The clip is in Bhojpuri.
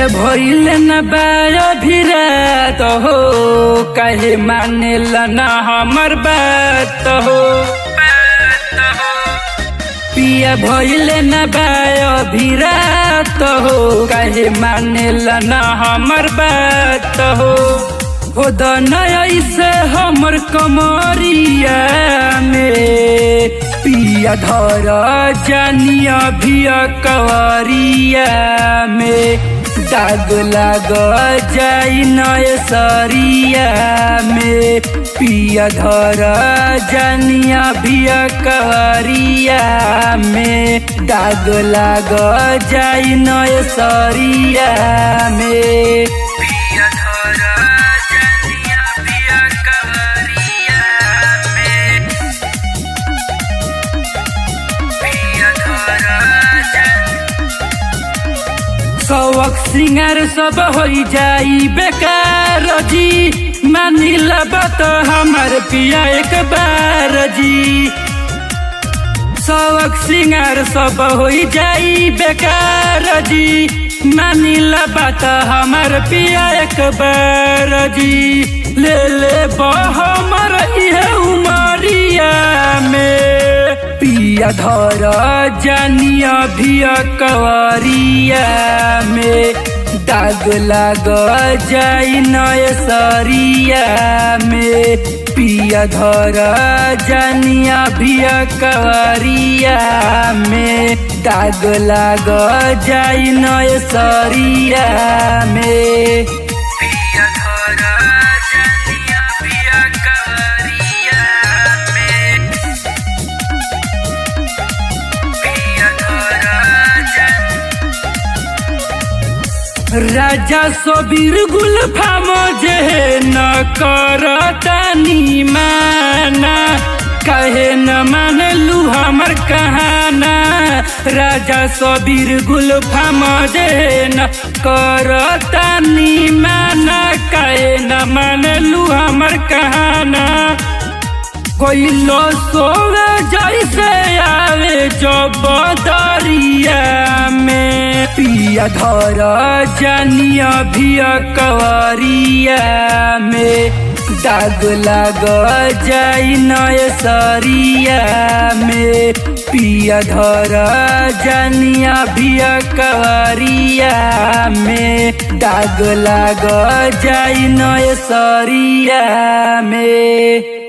पिया भइल न बायो भिरात हो, काहे मानेला ना हमर बात हो। पिया भइल न बायो भिरात हो, काहे मानेला ना हमर बात हो। खुद नई से हमर कमरिया में पिया धर जानिया भिया कवरिया में दाग लाग जाई नय सरिया में। पिया धर जानिया भिया कवरिया में दाग लाग जाई नय सरिया में। पिया धर जानिया भिया कवरिया में पिया धर शौक सिंगार सब हो जाई बेकार जी, मानिला बात हमार पिया एक बार जी। शौक सिंगार सब हो जाई बेकार जी, मानिला बात हमार पिया एक बार जी। ले ले हमर इहे उमरिया में पिया धर जानिया भिया कवरिया में दाग लाग जाई नय सरिया में। पिया धर जानिया भिया कवरिया में दाग लाग जाई नय सरिया में। पिया धर जानिया भिया कवरिया में पिया धर राजा सबीर गुलफाम जे न करतानी माना, कहे न मानलू हमर कहाना। राजा सबीर गुलफाम जे न करतानी माना, कहे न मानलू हमर कहाना। कोई लो सोवे जैसे आवे जो बदरिया में पिया धर जानिया भिया कवरिया में दाग लाग जाई नय सरिया में। पिया धर जानिया भिया कवरिया में दाग लाग जाई नय सरिया में।